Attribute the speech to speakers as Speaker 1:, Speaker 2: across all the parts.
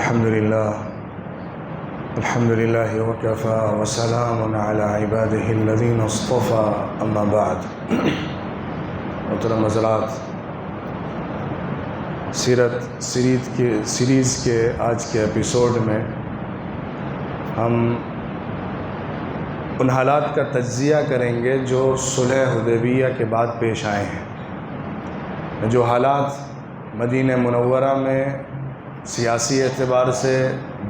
Speaker 1: الحمد لله وكفى وسلام على عباده الذين اصطفى اما بعد۔ محترم حضرات، سیرت سیریز کے آج کے ایپیسوڈ میں ہم ان حالات کا تجزیہ کریں گے جو صلح حدیبیہ کے بعد پیش آئے ہیں۔ جو حالات مدینہ منورہ میں سیاسی اعتبار سے،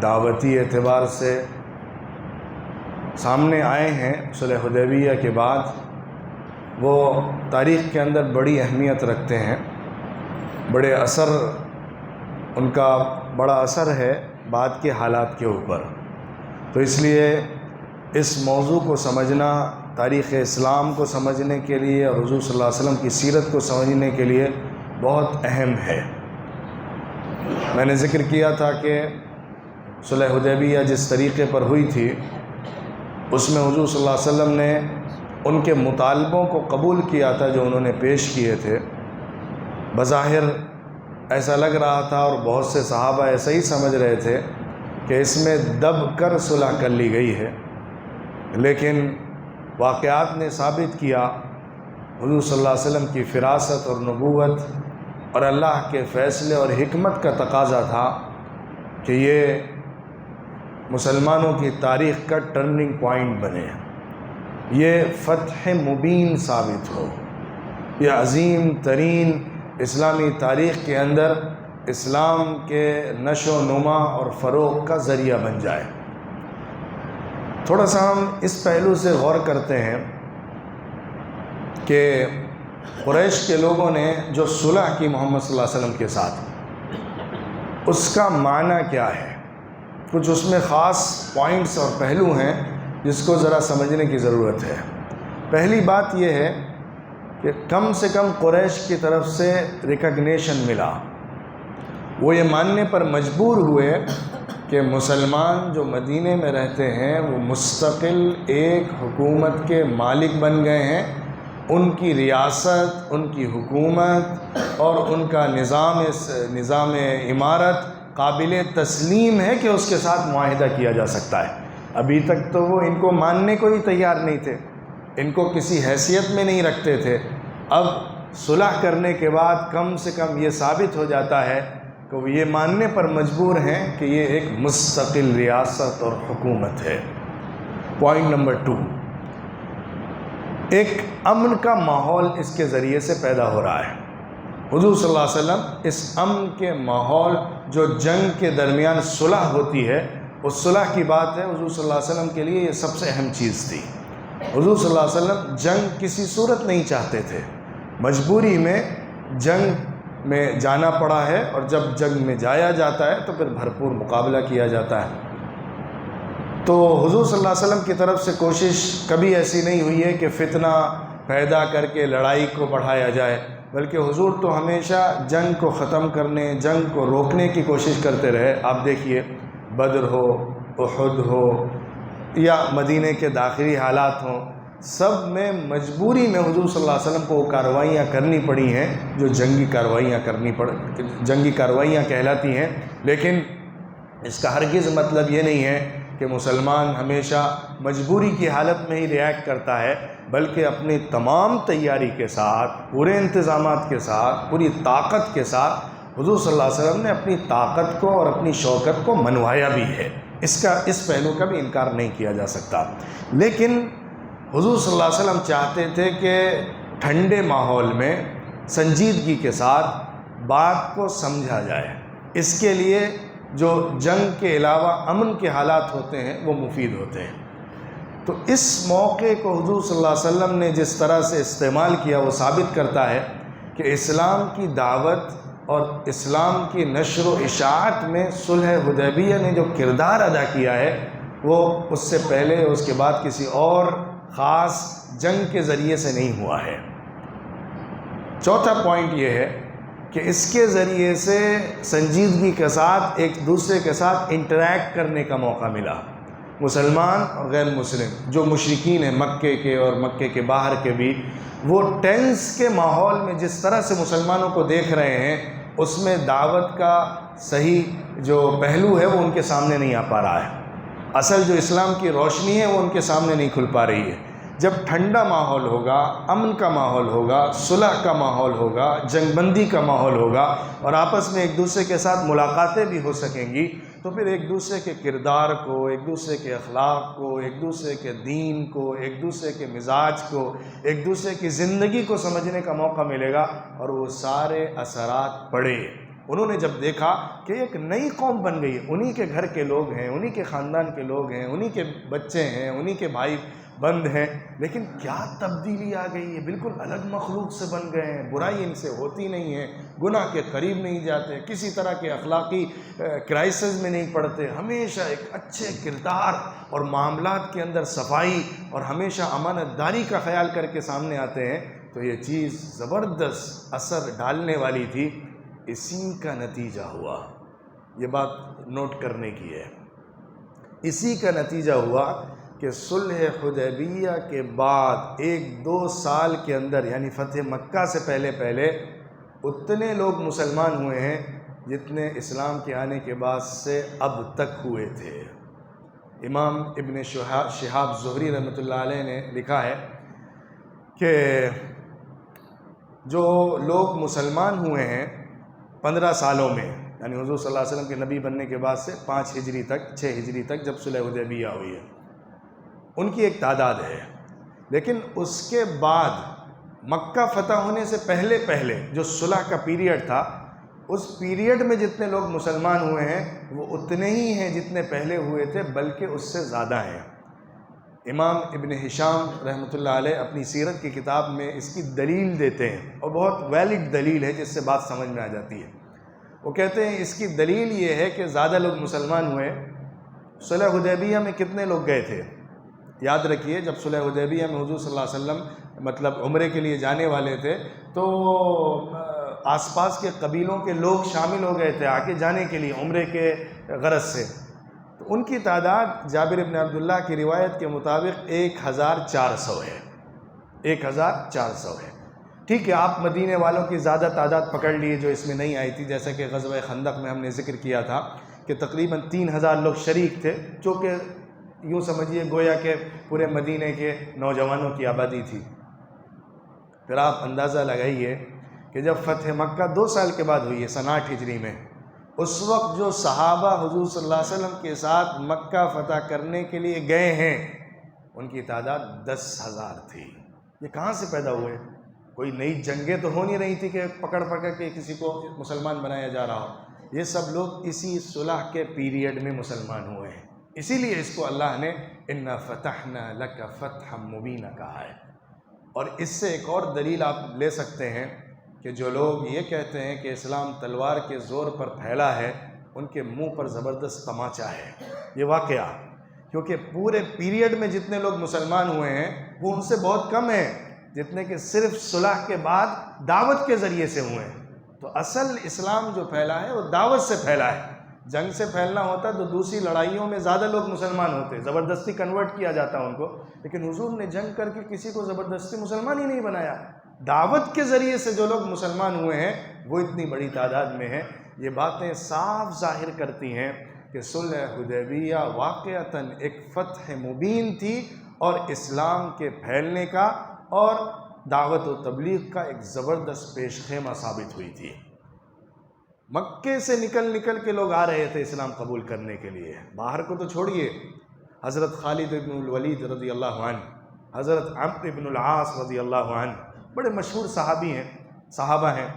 Speaker 1: دعوتی اعتبار سے سامنے آئے ہیں صلح حدیبیہ کے بعد، وہ تاریخ کے اندر بڑی اہمیت رکھتے ہیں، بڑے اثر، ان کا بڑا اثر ہے بعد کے حالات کے اوپر۔ تو اس لیے اس موضوع کو سمجھنا، تاریخ اسلام کو سمجھنے کے لیے اور حضور صلی اللہ علیہ وسلم کی سیرت کو سمجھنے کے لیے بہت اہم ہے۔ میں نے ذکر کیا تھا کہ صلح حدیبیہ جس طریقے پر ہوئی تھی، اس میں حضور صلی اللہ علیہ وسلم نے ان کے مطالبوں کو قبول کیا تھا جو انہوں نے پیش کیے تھے۔ بظاہر ایسا لگ رہا تھا اور بہت سے صحابہ ایسا ہی سمجھ رہے تھے کہ اس میں دب کر صلح کر لی گئی ہے، لیکن واقعات نے ثابت کیا، حضور صلی اللہ علیہ وسلم کی فراست اور نبوت اور اللہ کے فیصلے اور حکمت کا تقاضا تھا کہ یہ مسلمانوں کی تاریخ کا ٹرننگ پوائنٹ بنے، یہ فتح مبین ثابت ہو، یہ عظیم ترین اسلامی تاریخ کے اندر اسلام کے نشو و نما اور فروغ کا ذریعہ بن جائے۔ تھوڑا سا ہم اس پہلو سے غور کرتے ہیں کہ قریش کے لوگوں نے جو صلح کی محمد صلی اللہ علیہ وسلم کے ساتھ، اس کا معنی کیا ہے۔ کچھ اس میں خاص پوائنٹس اور پہلو ہیں جس کو ذرا سمجھنے کی ضرورت ہے۔ پہلی بات یہ ہے کہ کم سے کم قریش کی طرف سے ریکگنیشن ملا، وہ یہ ماننے پر مجبور ہوئے کہ مسلمان جو مدینے میں رہتے ہیں وہ مستقل ایک حکومت کے مالک بن گئے ہیں، ان کی ریاست، ان کی حکومت اور ان کا نظام عمارت قابل تسلیم ہے کہ اس کے ساتھ معاہدہ کیا جا سکتا ہے۔ ابھی تک تو وہ ان کو ماننے کو ہی تیار نہیں تھے، ان کو کسی حیثیت میں نہیں رکھتے تھے۔ اب صلح کرنے کے بعد کم سے کم یہ ثابت ہو جاتا ہے کہ وہ یہ ماننے پر مجبور ہیں کہ یہ ایک مستقل ریاست اور حکومت ہے۔ پوائنٹ نمبر 2، ایک امن کا ماحول اس کے ذریعے سے پیدا ہو رہا ہے۔ حضور صلی اللہ علیہ وسلم اس امن کے ماحول جو جنگ کے درمیان صلح ہوتی ہے، اس صلح کی بات ہے، حضور صلی اللہ علیہ وسلم کے لیے یہ سب سے اہم چیز تھی۔ حضور صلی اللہ علیہ وسلم جنگ کسی صورت نہیں چاہتے تھے، مجبوری میں جنگ میں جانا پڑا ہے، اور جب جنگ میں جایا جاتا ہے تو پھر بھرپور مقابلہ کیا جاتا ہے۔ تو حضور صلی اللہ علیہ وسلم کی طرف سے کوشش کبھی ایسی نہیں ہوئی ہے کہ فتنہ پیدا کر کے لڑائی کو بڑھایا جائے، بلکہ حضور تو ہمیشہ جنگ کو ختم کرنے، جنگ کو روکنے کی کوشش کرتے رہے۔ آپ دیکھیے، بدر ہو، احد ہو، یا مدینے کے داخلی حالات ہوں، سب میں مجبوری میں حضور صلی اللہ علیہ وسلم کو وہ کارروائیاں کرنی پڑی ہیں جو جنگی کارروائیاں کہلاتی ہیں۔ لیکن اس کا ہرگز مطلب یہ نہیں ہے کہ مسلمان ہمیشہ مجبوری کی حالت میں ہی ریئیکٹ کرتا ہے، بلکہ اپنی تمام تیاری کے ساتھ، پورے انتظامات کے ساتھ، پوری طاقت کے ساتھ حضور صلی اللہ علیہ وسلم نے اپنی طاقت کو اور اپنی شوکت کو منوایا بھی ہے۔ اس پہلو کا بھی انکار نہیں کیا جا سکتا۔ لیکن حضور صلی اللہ علیہ وسلم چاہتے تھے کہ ٹھنڈے ماحول میں سنجیدگی کے ساتھ بات کو سمجھا جائے۔ اس کے لیے جو جنگ کے علاوہ امن کے حالات ہوتے ہیں وہ مفید ہوتے ہیں۔ تو اس موقع کو حضور صلی اللہ علیہ وسلم نے جس طرح سے استعمال کیا، وہ ثابت کرتا ہے کہ اسلام کی دعوت اور اسلام کی نشر و اشاعت میں صلح حدیبیہ نے جو کردار ادا کیا ہے، وہ اس سے پہلے اور اس کے بعد کسی اور خاص جنگ کے ذریعے سے نہیں ہوا ہے۔ چوتھا پوائنٹ یہ ہے کہ اس کے ذریعے سے سنجیدگی کے ساتھ ایک دوسرے کے ساتھ انٹریکٹ کرنے کا موقع ملا۔ مسلمان اور غیر مسلم جو مشرکین ہیں مکے کے اور مکے کے باہر کے بھی، وہ ٹینس کے ماحول میں جس طرح سے مسلمانوں کو دیکھ رہے ہیں اس میں دعوت کا صحیح جو پہلو ہے وہ ان کے سامنے نہیں آ پا رہا ہے، اصل جو اسلام کی روشنی ہے وہ ان کے سامنے نہیں کھل پا رہی ہے۔ جب ٹھنڈا ماحول ہوگا، امن کا ماحول ہوگا، صلح کا ماحول ہوگا، جنگ بندی کا ماحول ہوگا، اور آپس میں ایک دوسرے کے ساتھ ملاقاتیں بھی ہو سکیں گی، تو پھر ایک دوسرے کے کردار کو، ایک دوسرے کے اخلاق کو، ایک دوسرے کے دین کو، ایک دوسرے کے مزاج کو، ایک دوسرے کی زندگی کو سمجھنے کا موقع ملے گا، اور وہ سارے اثرات پڑے۔ انہوں نے جب دیکھا کہ ایک نئی قوم بن گئی، انہی کے گھر کے لوگ ہیں، انہی کے خاندان کے لوگ ہیں، انہی کے بچے ہیں، انہی کے بھائی بند ہیں، لیکن کیا تبدیلی آ گئی ہے، بالکل الگ مخلوق سے بن گئے ہیں، برائی ان سے ہوتی نہیں ہے، گناہ کے قریب نہیں جاتے، کسی طرح کے اخلاقی کرائسس میں نہیں پڑتے، ہمیشہ ایک اچھے کردار اور معاملات کے اندر صفائی اور ہمیشہ امانت داری کا خیال کر کے سامنے آتے ہیں، تو یہ چیز زبردست اثر ڈالنے والی تھی۔ اسی کا نتیجہ ہوا، یہ بات نوٹ کرنے کی ہے، اسی کا نتیجہ ہوا کہ صلح حدیبیہ کے بعد 1-2 سال کے اندر، یعنی فتح مکہ سے پہلے اتنے لوگ مسلمان ہوئے ہیں جتنے اسلام کے آنے کے بعد سے اب تک ہوئے تھے۔ امام ابن شہاب زہری رحمۃ اللہ علیہ نے لکھا ہے کہ جو لوگ مسلمان ہوئے ہیں 15 سالوں میں، یعنی حضور صلی اللہ علیہ وسلم کے نبی بننے کے بعد سے 5 ہجری تک، 6 ہجری تک جب صلح حدیبیہ ہوئی ہے، ان کی ایک تعداد ہے، لیکن اس کے بعد مکہ فتح ہونے سے پہلے جو صلح کا پیریڈ تھا، اس پیریڈ میں جتنے لوگ مسلمان ہوئے ہیں وہ اتنے ہی ہیں جتنے پہلے ہوئے تھے، بلکہ اس سے زیادہ ہیں۔ امام ابن ہشام رحمۃ اللہ علیہ اپنی سیرت کی کتاب میں اس کی دلیل دیتے ہیں، اور بہت ویلڈ دلیل ہے جس سے بات سمجھ میں آ جاتی ہے۔ وہ کہتے ہیں اس کی دلیل یہ ہے کہ زیادہ لوگ مسلمان ہوئے۔ صلح حدیبیہ میں کتنے لوگ گئے تھے؟ یاد رکھیے، جب صلح حدیبیہ میں حضور صلی اللہ علیہ وسلم مطلب عمرے کے لیے جانے والے تھے، تو آس پاس کے قبیلوں کے لوگ شامل ہو گئے تھے آگے جانے کے لیے عمرے کے غرض سے، تو ان کی تعداد جابر بن عبداللہ کی روایت کے مطابق 1400 ہے، 1400 ہے۔ ٹھیک ہے، آپ مدینے والوں کی زیادہ تعداد پکڑ لیے جو اس میں نہیں آئی تھی، جیسا کہ غزوہ خندق میں ہم نے ذکر کیا تھا کہ تقریباً 3000 لوگ شریک تھے، جو کہ یوں سمجھیے گویا کہ پورے مدینے کے نوجوانوں کی آبادی تھی۔ پھر آپ اندازہ لگائیے کہ جب فتح مکہ 2 سال کے بعد ہوئی ہے، سن 8 ہجری میں، اس وقت جو صحابہ حضور صلی اللہ علیہ وسلم کے ساتھ مکہ فتح کرنے کے لیے گئے ہیں، ان کی تعداد 10,000 تھی۔ یہ کہاں سے پیدا ہوئے؟ کوئی نئی جنگیں تو ہو نہیں رہی تھی کہ پکڑ کے کسی کو مسلمان بنایا جا رہا ہو، یہ سب لوگ اسی صلح کے پیریڈ میں مسلمان ہوئے ہیں۔ اسی لیے اس کو اللہ نے اِنَّا فَتَحْنَا لَكَ فَتْحًا مُبِينًا کہا ہے۔ اور اس سے ایک اور دلیل آپ لے سکتے ہیں کہ جو لوگ یہ کہتے ہیں کہ اسلام تلوار کے زور پر پھیلا ہے، ان کے منہ پر زبردست تماچا ہے یہ واقعہ، کیونکہ پورے پیریڈ میں جتنے لوگ مسلمان ہوئے ہیں وہ ان سے بہت کم ہیں جتنے کہ صرف صلح کے بعد دعوت کے ذریعے سے ہوئے ہیں۔ تو اصل اسلام جو پھیلا ہے وہ دعوت سے پھیلا ہے۔ جنگ سے پھیلنا ہوتا تو دوسری لڑائیوں میں زیادہ لوگ مسلمان ہوتے، زبردستی کنورٹ کیا جاتا ان کو، لیکن حضور نے جنگ کر کے کسی کو زبردستی مسلمان ہی نہیں بنایا۔ دعوت کے ذریعے سے جو لوگ مسلمان ہوئے ہیں وہ اتنی بڑی تعداد میں ہیں۔ یہ باتیں صاف ظاہر کرتی ہیں کہ صلح حدیبیہ واقعتاً ایک فتح مبین تھی، اور اسلام کے پھیلنے کا اور دعوت و تبلیغ کا ایک زبردست پیش خیمہ ثابت ہوئی تھی۔ مکے سے نکل کے لوگ آ رہے تھے اسلام قبول کرنے کے لیے، باہر کو تو چھوڑیے، حضرت خالد بن الولید رضی اللہ عنہ، حضرت عمرو بن العاص رضی اللہ عنہ، بڑے مشہور صحابہ ہیں۔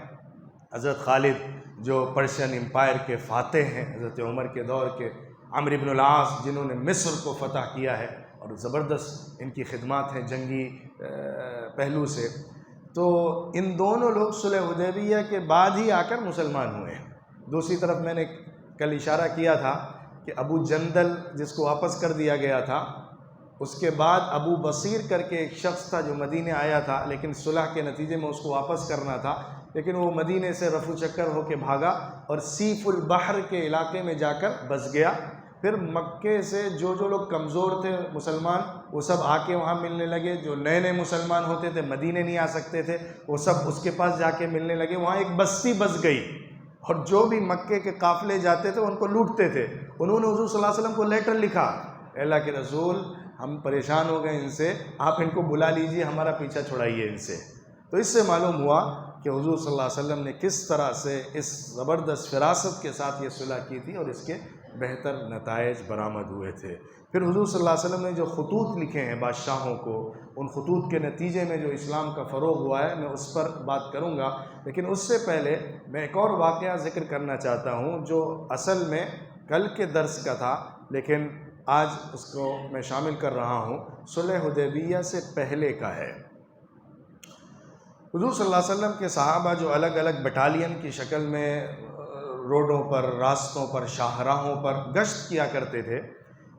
Speaker 1: حضرت خالد جو پرشین امپائر کے فاتح ہیں حضرت عمر کے دور کے، عمرو بن العاص جنہوں نے مصر کو فتح کیا ہے، اور زبردست ان کی خدمات ہیں جنگی پہلو سے۔ تو ان دونوں لوگ صلح حدیبیہ کے بعد ہی آ کر مسلمان ہوئے ہیں۔ دوسری طرف میں نے کل اشارہ کیا تھا کہ ابو جندل جس کو واپس کر دیا گیا تھا، اس کے بعد ابو بصیر کر کے ایک شخص تھا جو مدینے آیا تھا، لیکن صلح کے نتیجے میں اس کو واپس کرنا تھا، لیکن وہ مدینے سے رفو چکر ہو کے بھاگا اور سیف البحر کے علاقے میں جا کر بس گیا۔ پھر مکے سے جو لوگ کمزور تھے مسلمان وہ سب آ کے وہاں ملنے لگے، جو نئے مسلمان ہوتے تھے مدینے نہیں آ سکتے تھے وہ سب اس کے پاس جا کے ملنے لگے، وہاں ایک بستی بس گئی اور جو بھی مکے کے قافلے جاتے تھے ان کو لوٹتے تھے۔ انہوں نے حضور صلی اللہ علیہ وسلم کو لیٹر لکھا، اے اللہ کے رسول ہم پریشان ہو گئے ان سے، آپ ان کو بلا لیجئے، ہمارا پیچھا چھڑائیے ان سے۔ تو اس سے معلوم ہوا کہ حضور صلی اللہ علیہ وسلم نے کس طرح سے اس زبردست فراست کے ساتھ یہ صلح کی تھی اور اس کے بہتر نتائج برآمد ہوئے تھے۔ پھر حضور صلی اللہ علیہ وسلم نے جو خطوط لکھے ہیں بادشاہوں کو، ان خطوط کے نتیجے میں جو اسلام کا فروغ ہوا ہے، میں اس پر بات کروں گا، لیکن اس سے پہلے میں ایک اور واقعہ ذکر کرنا چاہتا ہوں جو اصل میں کل کے درس کا تھا، لیکن آج اس کو میں شامل کر رہا ہوں، صلح حدیبیہ سے پہلے کا ہے۔ حضور صلی اللہ علیہ وسلم کے صحابہ جو الگ الگ بٹالین کی شکل میں روڈوں پر، راستوں پر، شاہراہوں پر گشت کیا کرتے تھے،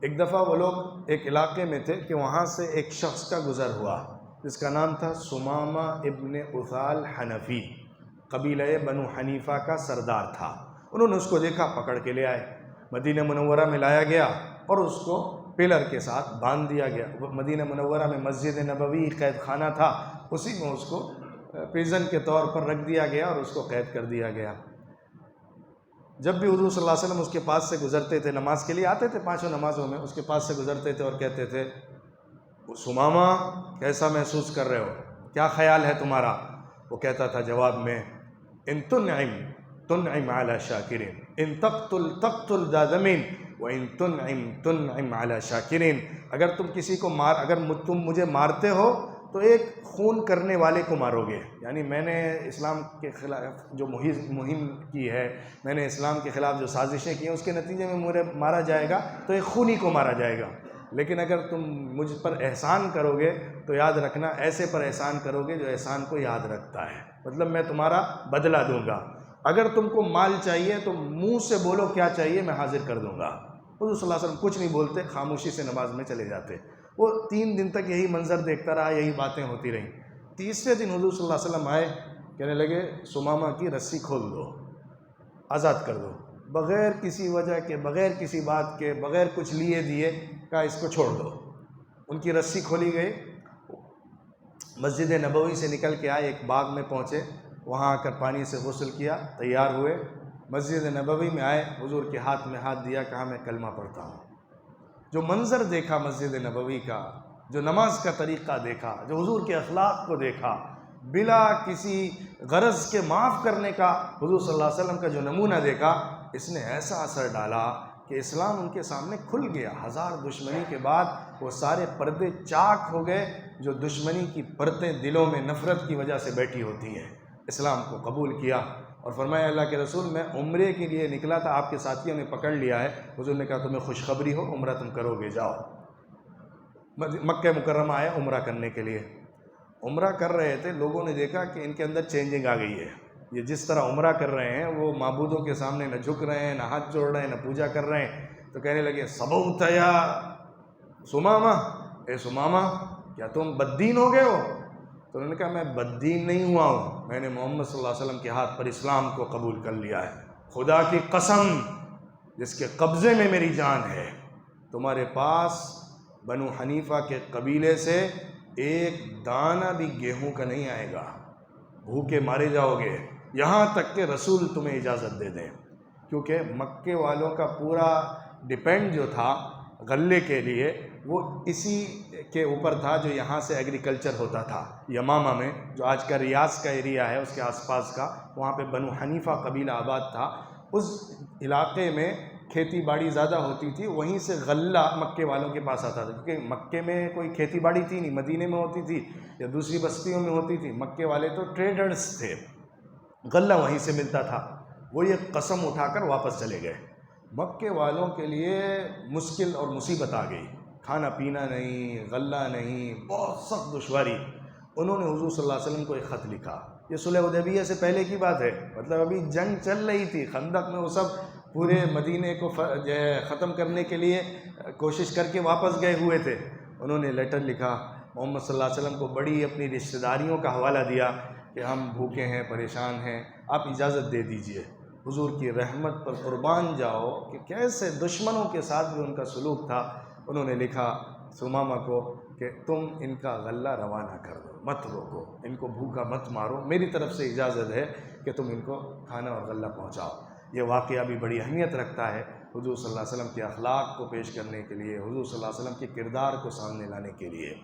Speaker 1: ایک دفعہ وہ لوگ ایک علاقے میں تھے کہ وہاں سے ایک شخص کا گزر ہوا جس کا نام تھا سمامہ ابن اثال حنفی، قبیلہ بنو حنیفہ کا سردار تھا۔ انہوں نے اس کو دیکھا، پکڑ کے لے آئے، مدینہ منورہ میں لایا گیا اور اس کو پلر کے ساتھ باندھ دیا گیا۔ مدینہ منورہ میں مسجد نبوی قید خانہ تھا، اسی میں اس کو پریزن کے طور پر رکھ دیا گیا اور اس کو قید کر دیا گیا۔ جب بھی حضور صلی اللہ علیہ وسلم اس کے پاس سے گزرتے تھے، نماز کے لیے آتے تھے پانچوں نمازوں میں، اس کے پاس سے گزرتے تھے اور کہتے تھے سمامہ کیسا محسوس کر رہے ہو، کیا خیال ہے تمہارا؟ وہ کہتا تھا جواب میں ان تنعم علی شاکرین، ان تقتل تقتل ذا زمین وان تنعم علی شاکرین، اگر تم کسی کو اگر تم مجھے مارتے ہو تو ایک خون کرنے والے کو مارو گے، یعنی میں نے اسلام کے خلاف جو مہم کی ہے، میں نے اسلام کے خلاف جو سازشیں کی ہیں، اس کے نتیجے میں مجھے مارا جائے گا تو ایک خونی کو مارا جائے گا، لیکن اگر تم مجھ پر احسان کرو گے تو یاد رکھنا ایسے پر احسان کرو گے جو احسان کو یاد رکھتا ہے، مطلب میں تمہارا بدلہ دوں گا۔ اگر تم کو مال چاہیے تو منہ سے بولو کیا چاہیے، میں حاضر کر دوں گا۔ حضور صلی اللہ علیہ وسلم کچھ نہیں بولتے، خاموشی سے نماز میں چلے جاتے۔ وہ 3 دن تک یہی منظر دیکھتا رہا، یہی باتیں ہوتی رہیں۔ تیسرے دن حضور صلی اللہ علیہ وسلم آئے، کہنے لگے سمامہ کی رسی کھول دو، آزاد کر دو، بغیر کسی وجہ کے، بغیر کسی بات کے، بغیر کچھ لیے دیے، کہا اس کو چھوڑ دو۔ ان کی رسی کھولی گئی، مسجد نبوی سے نکل کے آئے، ایک باغ میں پہنچے، وہاں آ کر پانی سے غسل کیا، تیار ہوئے، مسجد نبوی میں آئے، حضور کے ہاتھ میں ہاتھ دیا، کہا میں کلمہ پڑھتا ہوں۔ جو منظر دیکھا مسجد نبوی کا، جو نماز کا طریقہ دیکھا، جو حضور کے اخلاق کو دیکھا، بلا کسی غرض کے معاف کرنے کا حضور صلی اللہ علیہ وسلم کا جو نمونہ دیکھا، اس نے ایسا اثر ڈالا کہ اسلام ان کے سامنے کھل گیا۔ 1000 دشمنی کے بعد وہ سارے پردے چاک ہو گئے جو دشمنی کی پرتیں دلوں میں نفرت کی وجہ سے بیٹھی ہوتی ہیں، اسلام کو قبول کیا اور فرمایا اللہ کے رسول میں عمرے کے لیے نکلا تھا، آپ کے ساتھیوں نے پکڑ لیا ہے۔ حضور نے کہا تمہیں خوشخبری ہو، عمرہ تم کرو گے، جاؤ۔ مکہ مکرمہ آئے عمرہ کرنے کے لیے، عمرہ کر رہے تھے، لوگوں نے دیکھا کہ ان کے اندر چینجنگ آ گئی ہے، یہ جس طرح عمرہ کر رہے ہیں وہ معبودوں کے سامنے نہ جھک رہے ہیں، نہ ہاتھ جوڑ رہے ہیں، نہ پوجا کر رہے ہیں، تو کہنے لگے سبوت یا سمامہ، اے سمامہ کیا تم بددین ہو گئے ہو؟ تو انہوں نے کہا میں بددین نہیں ہوا ہوں، میں نے محمد صلی اللہ علیہ وسلم کے ہاتھ پر اسلام کو قبول کر لیا ہے، خدا کی قسم جس کے قبضے میں میری جان ہے، تمہارے پاس بنو حنیفہ کے قبیلے سے ایک دانہ بھی گیہوں کا نہیں آئے گا، بھوکے مارے جاؤ گے، یہاں تک کہ رسول تمہیں اجازت دے دیں، کیونکہ مکے والوں کا پورا ڈیپینڈ جو تھا غلے کے لیے وہ اسی کے اوپر تھا جو یہاں سے ایگریکلچر ہوتا تھا۔ یمامہ میں جو آج کا ریاض کا ایریا ہے اس کے آس پاس کا، وہاں پہ بنو حنیفہ قبیلہ آباد تھا، اس علاقے میں کھیتی باڑی زیادہ ہوتی تھی، وہیں سے غلہ مکے والوں کے پاس آتا تھا، کیونکہ مکے میں کوئی کھیتی باڑی تھی نہیں، مدینے میں ہوتی تھی یا دوسری بستیوں میں ہوتی تھی، مکے والے تو ٹریڈرز تھے، غلہ وہیں سے ملتا تھا۔ وہ یہ قسم اٹھا کر واپس چلے گئے۔ مکے والوں کے لیے مشکل اور مصیبت آ گئی، کھانا پینا نہیں، غلہ نہیں، بہت سخت دشواری۔ انہوں نے حضور صلی اللہ علیہ وسلم کو ایک خط لکھا، یہ صلح حدیبیہ سے پہلے کی بات ہے، مطلب ابھی جنگ چل رہی تھی، خندق میں وہ سب پورے مدینے کو ختم کرنے کے لیے کوشش کر کے واپس گئے ہوئے تھے۔ انہوں نے لیٹر لکھا، محمد صلی اللہ علیہ وسلم کو بڑی اپنی رشتہ داریوں کا حوالہ دیا کہ ہم بھوکے ہیں، پریشان ہیں، آپ اجازت دے دیجئے، حضور کی رحمت پر قربان جاؤ کہ کیسے دشمنوں کے ساتھ بھی ان کا سلوک تھا۔ انہوں نے لکھا سمامہ کو کہ تم ان کا غلہ روانہ کر دو، مت روکو، ان کو بھوکا مت مارو، میری طرف سے اجازت ہے کہ تم ان کو کھانا اور غلہ پہنچاؤ۔ یہ واقعہ بھی بڑی اہمیت رکھتا ہے حضور صلی اللہ علیہ وسلم کے اخلاق کو پیش کرنے کے لیے، حضور صلی اللہ علیہ وسلم کے کردار کو سامنے لانے کے لیے۔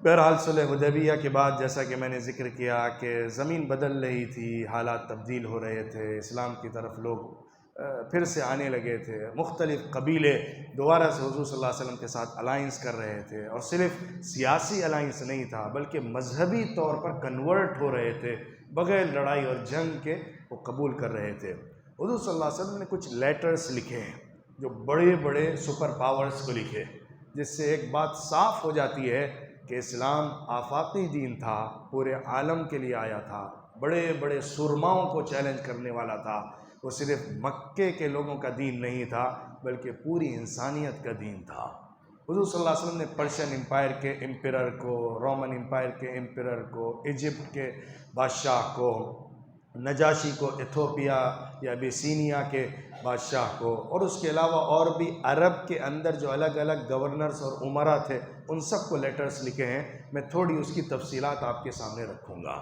Speaker 1: بہرحال صلح حدیبیہ کے بعد جیسا کہ میں نے ذکر کیا کہ زمین بدل رہی تھی، حالات تبدیل ہو رہے تھے، اسلام کی طرف لوگ پھر سے آنے لگے تھے، مختلف قبیلے دوبارہ سے حضور صلی اللہ علیہ وسلم کے ساتھ الائنس کر رہے تھے، اور صرف سیاسی الائنس نہیں تھا بلکہ مذہبی طور پر کنورٹ ہو رہے تھے، بغیر لڑائی اور جنگ کے وہ قبول کر رہے تھے۔ حضور صلی اللہ علیہ وسلم نے کچھ لیٹرز لکھے ہیں جو بڑے بڑے سپر پاورز کو لکھے، جس سے ایک بات صاف ہو جاتی ہے کہ اسلام آفاقی دین تھا، پورے عالم کے لیے آیا تھا، بڑے بڑے سرماؤں کو چیلنج کرنے والا تھا، وہ صرف مکے کے لوگوں کا دین نہیں تھا بلکہ پوری انسانیت کا دین تھا۔ حضور صلی اللہ علیہ وسلم نے پرشین امپائر کے امپیرر کو، رومن امپائر کے امپیرر کو، ایجپٹ کے بادشاہ کو، نجاشی کو، ایتھوپیا یا ابیسینیا کے بادشاہ کو، اور اس کے علاوہ اور بھی عرب کے اندر جو الگ الگ گورنرز اور عمرا تھے ان سب کو لیٹرز لکھے ہیں۔ میں تھوڑی اس کی تفصیلات آپ کے سامنے رکھوں گا۔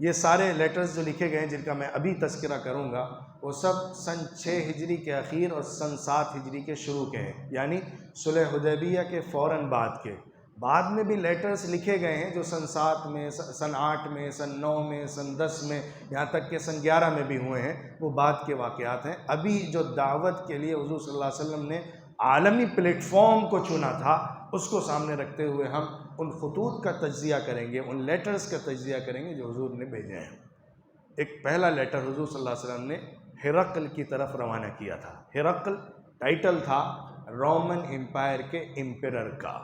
Speaker 1: یہ سارے لیٹرز جو لکھے گئے ہیں جن کا میں ابھی تذکرہ کروں گا وہ سب سن 6 ہجری کے اخیر اور سن 7 ہجری کے شروع کے ہیں، یعنی صلح حدیبیہ کے فوراً بعد کے۔ بعد میں بھی لیٹرز لکھے گئے ہیں جو سن 7 میں، سن 8 میں، سن 9 میں، سن 10 میں، یہاں تک کہ سن 11 میں بھی ہوئے ہیں، وہ بعد کے واقعات ہیں۔ ابھی جو دعوت کے لیے حضور صلی اللہ علیہ وسلم نے عالمی پلیٹ فارم کو چنا تھا اس کو سامنے رکھتے ہوئے ہم ان خطوط کا تجزیہ کریں گے، ان لیٹرز کا تجزیہ کریں گے جو حضور نے بھیجے ہیں۔ ایک پہلا لیٹر حضور صلی اللہ علیہ وسلم نے ہرقل کی طرف روانہ کیا تھا۔ ہرقل ٹائٹل تھا رومن امپائر کے امپیرر کا،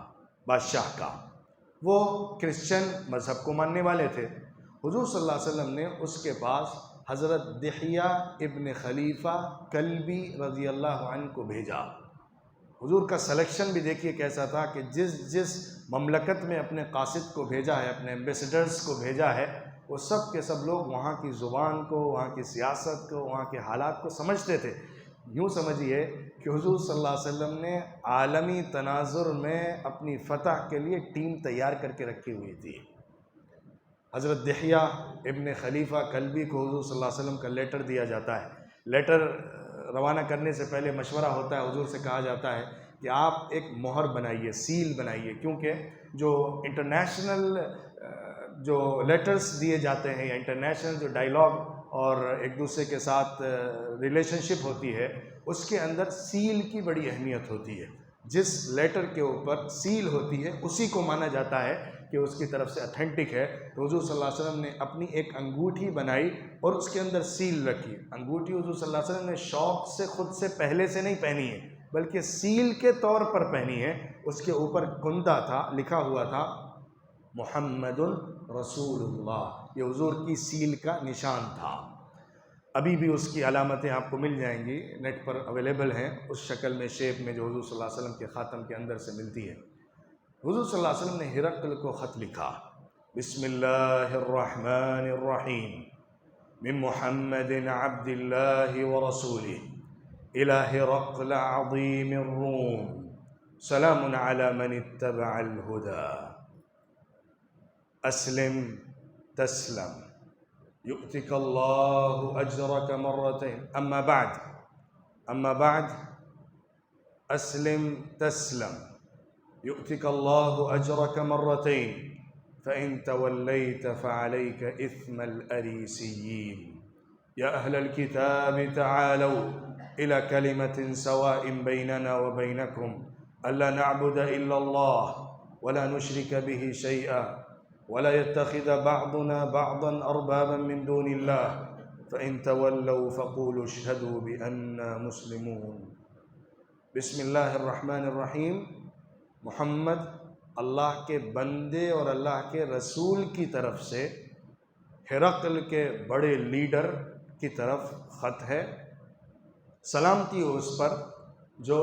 Speaker 1: بادشاہ کا۔ وہ کرسچن مذہب کو ماننے والے تھے۔ حضور صلی اللہ علیہ وسلم نے اس کے پاس حضرت دحیہ ابن خلیفہ کلبی رضی اللہ عنہ کو بھیجا۔ حضور کا سلیکشن بھی دیکھیے کیسا تھا کہ جس مملکت میں اپنے قاصد کو بھیجا ہے، اپنے ایمبیسڈرز کو بھیجا ہے، وہ سب کے سب لوگ وہاں کی زبان کو، وہاں کی سیاست کو، وہاں کے حالات کو سمجھتے تھے۔ یوں سمجھیے کہ حضور صلی اللہ علیہ وسلم نے عالمی تناظر میں اپنی فتح کے لیے ٹیم تیار کر کے رکھی ہوئی تھی۔ حضرت دحیہ ابن خلیفہ کلبی کو حضور صلی اللہ علیہ وسلم کا لیٹر دیا جاتا ہے۔ لیٹر روانہ کرنے سے پہلے مشورہ ہوتا ہے، حضور سے کہا جاتا ہے کہ آپ ایک مہر بنائیے، سیل بنائیے، کیونکہ جو انٹرنیشنل جو لیٹرز دیے جاتے ہیں یا انٹرنیشنل جو ڈائیلاگ اور ایک دوسرے کے ساتھ ریلیشن شپ ہوتی ہے اس کے اندر سیل کی بڑی اہمیت ہوتی ہے۔ جس لیٹر کے اوپر سیل ہوتی ہے اسی کو مانا جاتا ہے کہ اس کی طرف سے اتھینٹک ہے۔ تو حضور صلی اللہ علیہ وسلم نے اپنی ایک انگوٹھی بنائی اور اس کے اندر سیل رکھی۔ انگوٹھی حضور صلی اللہ علیہ وسلم نے شوق سے خود سے پہلے سے نہیں پہنی ہے بلکہ سیل کے طور پر پہنی ہے۔ اس کے اوپر کندہ تھا، لکھا ہوا تھا محمد رسول اللہ، یہ حضور کی سیل کا نشان تھا۔ ابھی بھی اس کی علامتیں آپ کو مل جائیں گی، نیٹ پر اویلیبل ہیں، اس شکل میں، شیپ میں جو حضور صلی اللہ علیہ وسلم کے خاتم کے اندر سے ملتی ہے۔ حضور صلی اللہ علیہ وسلم نے ہرقل کو خط لکھا، بسم اللہ الرحمن الرحیم، من محمد عبد اللہ ورسولہ الی ہرقل عظیم الروم، سلام علی من اتبع الہدی، اسلم تسلم یؤتک اللہ اجرک مرتین، اما بعد اسلم تسلم یؤتک اللہ اجرک مرتین فإن تولیت فعلیک اثم الأریسیین، یا اہل الکتاب تعالوا إلى كلمة سواء بيننا وبينكم ألا نعبد إلا الله ولا نشرك به شيئا ولا يتخذ بعضنا بعضا أربابا من دون الله فإن تولوا فقولوا اشهدوا بأننا مسلمون۔ بسم اللہ الرحمن الرحیم، محمد اللہ کے بندے اور اللہ کے رسول کی طرف سے ہرقل کے بڑے لیڈر کی طرف خط ہے۔ سلامتی ہو اس پر جو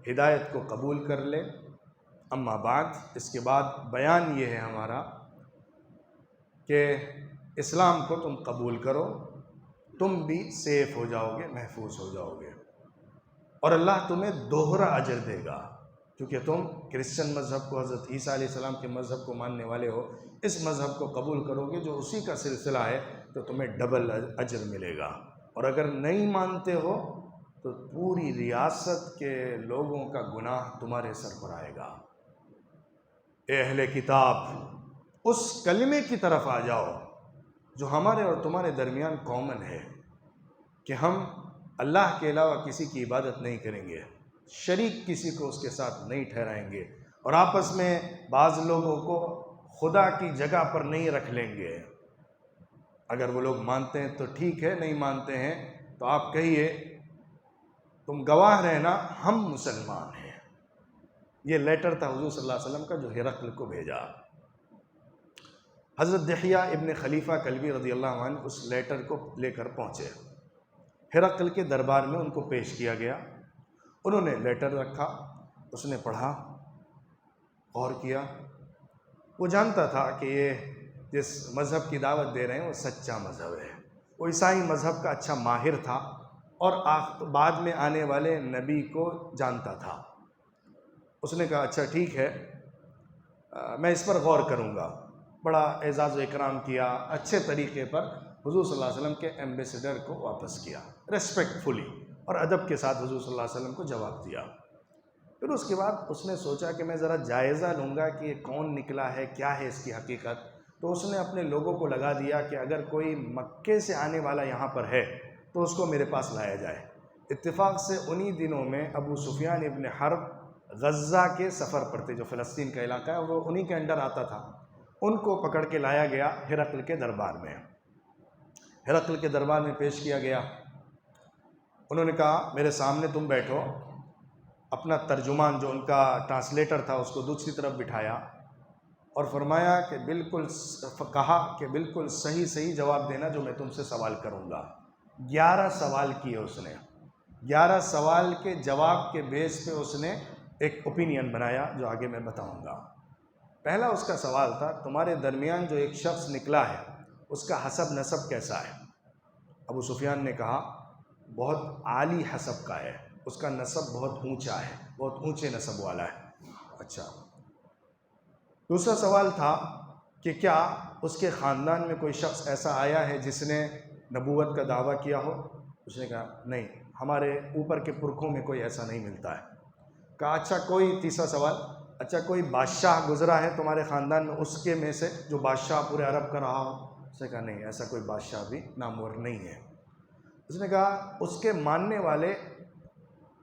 Speaker 1: ہدایت کو قبول کر لے۔ اما بعد، اس کے بعد بیان یہ ہے ہمارا کہ اسلام کو تم قبول کرو، تم بھی سیف ہو جاؤ گے، محفوظ ہو جاؤ گے، اور اللہ تمہیں دوہرا اجر دے گا، کیونکہ تم کرسچن مذہب کو، حضرت عیسیٰ علیہ السلام کے مذہب کو ماننے والے ہو۔ اس مذہب کو قبول کرو گے جو اسی کا سلسلہ ہے تو تمہیں ڈبل اجر ملے گا، اور اگر نہیں مانتے ہو تو پوری ریاست کے لوگوں کا گناہ تمہارے سر پر آئے گا۔ اے اہل کتاب، اس کلمے کی طرف آ جاؤ جو ہمارے اور تمہارے درمیان کامن ہے، کہ ہم اللہ کے علاوہ کسی کی عبادت نہیں کریں گے، شریک کسی کو اس کے ساتھ نہیں ٹھہرائیں گے، اور آپس میں بعض لوگوں کو خدا کی جگہ پر نہیں رکھ لیں گے۔ اگر وہ لوگ مانتے ہیں تو ٹھیک ہے، نہیں مانتے ہیں تو آپ کہیے تم گواہ رہنا ہم مسلمان ہیں۔ یہ لیٹر تھا حضور صلی اللہ علیہ وسلم کا جو ہرقل کو بھیجا۔ حضرت دحیہ ابن خلیفہ کلبی رضی اللہ عنہ اس لیٹر کو لے کر پہنچے، ہرقل کے دربار میں ان کو پیش کیا گیا۔ انہوں نے لیٹر رکھا، اس نے پڑھا، غور کیا۔ وہ جانتا تھا کہ یہ جس مذہب کی دعوت دے رہے ہیں وہ سچا مذہب ہے، وہ عیسائی مذہب کا اچھا ماہر تھا، اور بعد میں آنے والے نبی کو جانتا تھا۔ اس نے کہا اچھا ٹھیک ہے، میں اس پر غور کروں گا۔ بڑا اعزاز و اکرام کیا، اچھے طریقے پر حضور صلی اللہ علیہ وسلم کے ایمبیسیڈر کو واپس کیا، ریسپیکٹفلی اور ادب کے ساتھ حضور صلی اللہ علیہ وسلم کو جواب دیا۔ پھر اس کے بعد اس نے سوچا کہ میں ذرا جائزہ لوں گا کہ یہ کون نکلا ہے، کیا ہے اس کی حقیقت۔ تو اس نے اپنے لوگوں کو لگا دیا کہ اگر کوئی مکے سے آنے والا یہاں پر ہے تو اس کو میرے پاس لایا جائے۔ اتفاق سے انہی دنوں میں ابو سفیان ابن حرب غزہ کے سفر پر تھے، جو فلسطین کا علاقہ ہے، وہ انہی کے انڈر آتا تھا۔ ان کو پکڑ کے لایا گیا ہرقل کے دربار میں، ہرقل کے دربار میں پیش کیا گیا۔ انہوں نے کہا میرے سامنے تم بیٹھو۔ اپنا ترجمان جو ان کا ٹرانسلیٹر تھا اس کو دوسری طرف بٹھایا اور فرمایا کہ کہا کہ بالکل صحیح جواب دینا جو میں تم سے سوال کروں گا۔ 11 سوال کیے اس نے، 11 سوال کے جواب کے بیس پہ اس نے ایک اوپینین بنایا جو آگے میں بتاؤں گا۔ پہلا اس کا سوال تھا تمہارے درمیان جو ایک شخص نکلا ہے اس کا حسب نسب کیسا ہے؟ ابو سفیان نے کہا بہت عالی حسب کا ہے، اس کا نسب بہت اونچا ہے، بہت اونچے نسب والا ہے۔ اچھا، دوسرا سوال تھا کہ کیا اس کے خاندان میں کوئی شخص ایسا آیا ہے جس نے نبوت کا دعویٰ کیا ہو؟ اس نے کہا نہیں، ہمارے اوپر کے پرکھوں میں کوئی ایسا نہیں ملتا ہے۔ کہا اچھا تیسرا سوال، اچھا کوئی بادشاہ گزرا ہے تمہارے خاندان میں اس کے میں سے جو بادشاہ پورے عرب کا رہا ہو؟ اس نے کہا نہیں، ایسا کوئی بادشاہ بھی نامور نہیں ہے۔ اس نے کہا اس کے ماننے والے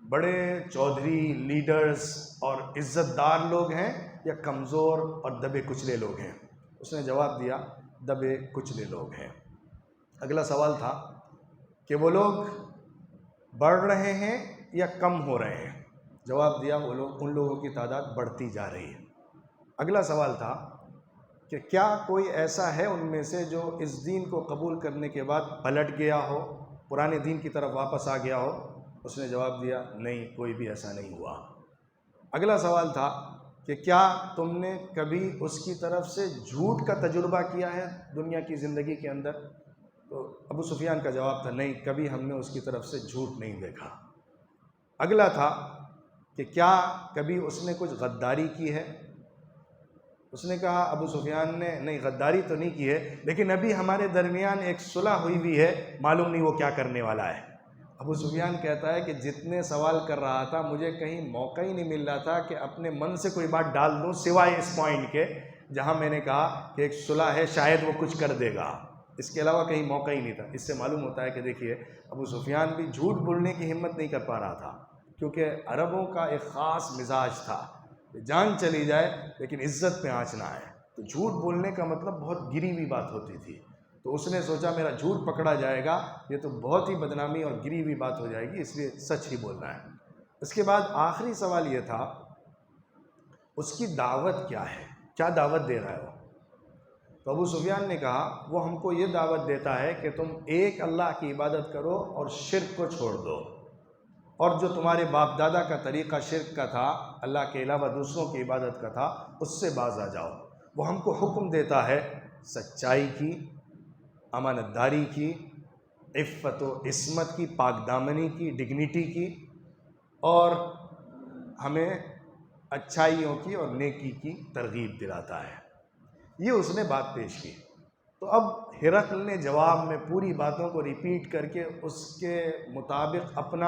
Speaker 1: بڑے چودھری، لیڈرز اور عزت دار لوگ ہیں یا کمزور اور دبے کچلے لوگ ہیں؟ اس نے جواب دیا دبے کچلے لوگ ہیں۔ اگلا سوال تھا کہ وہ لوگ بڑھ رہے ہیں یا کم ہو رہے ہیں؟ جواب دیا ان لوگوں کی تعداد بڑھتی جا رہی ہے۔ اگلا سوال تھا کہ کیا کوئی ایسا ہے ان میں سے جو اس دین کو قبول کرنے کے بعد پلٹ گیا ہو، پرانے دین کی طرف واپس آ گیا ہو؟ اس نے جواب دیا نہیں، کوئی بھی ایسا نہیں ہوا۔ اگلا سوال تھا کہ کیا تم نے کبھی اس کی طرف سے جھوٹ کا تجربہ کیا ہے دنیا کی زندگی کے اندر؟ تو ابو سفیان کا جواب تھا نہیں، کبھی ہم نے اس کی طرف سے جھوٹ نہیں دیکھا۔ اگلا تھا کہ کیا کبھی اس نے کچھ غداری کی ہے؟ اس نے کہا ابو سفیان نے نہیں، غداری تو نہیں کی ہے، لیکن ابھی ہمارے درمیان ایک صلح ہوئی بھی ہے، معلوم نہیں وہ کیا کرنے والا ہے۔ ابو سفیان کہتا ہے کہ جتنے سوال کر رہا تھا مجھے کہیں موقع ہی نہیں مل رہا تھا کہ اپنے من سے کوئی بات ڈال دوں سوائے اس پوائنٹ کے جہاں میں نے کہا کہ ایک صلح ہے، شاید وہ کچھ کر دے گا۔ اس کے علاوہ کہیں موقع ہی نہیں تھا۔ اس سے معلوم ہوتا ہے کہ دیکھیے ابو سفیان بھی جھوٹ بولنے کی ہمت نہیں کر پا رہا تھا، کیونکہ عربوں کا ایک خاص مزاج تھا، جان چلی جائے لیکن عزت پہ آنچ نہ آئے، تو جھوٹ بولنے کا مطلب بہت گری ہوئی بات ہوتی تھی۔ تو اس نے سوچا میرا جھوٹ پکڑا جائے گا، یہ تو بہت ہی بدنامی اور گری ہوئی بات ہو جائے گی، اس لیے سچ ہی بولنا ہے۔ اس کے بعد آخری سوال یہ تھا اس کی دعوت کیا ہے، کیا دعوت دے رہا ہے وہ؟ تو ابو سفیان نے کہا وہ ہم کو یہ دعوت دیتا ہے کہ تم ایک اللہ کی عبادت کرو اور شرک کو چھوڑ دو، اور جو تمہارے باپ دادا کا طریقہ شرک کا تھا، اللہ کے علاوہ دوسروں کی عبادت کا تھا، اس سے باز آ جاؤ۔ وہ ہم کو حکم دیتا ہے سچائی کی، امانت داری کی، عفت و عصمت کی، پاک دامنی کی، ڈگنیٹی کی، اور ہمیں اچھائیوں کی اور نیکی کی ترغیب دلاتا ہے۔ یہ اس نے بات پیش کی۔ تو تو اب ہرقل نے جواب میں پوری باتوں کو ریپیٹ کر کے اس کے مطابق اپنا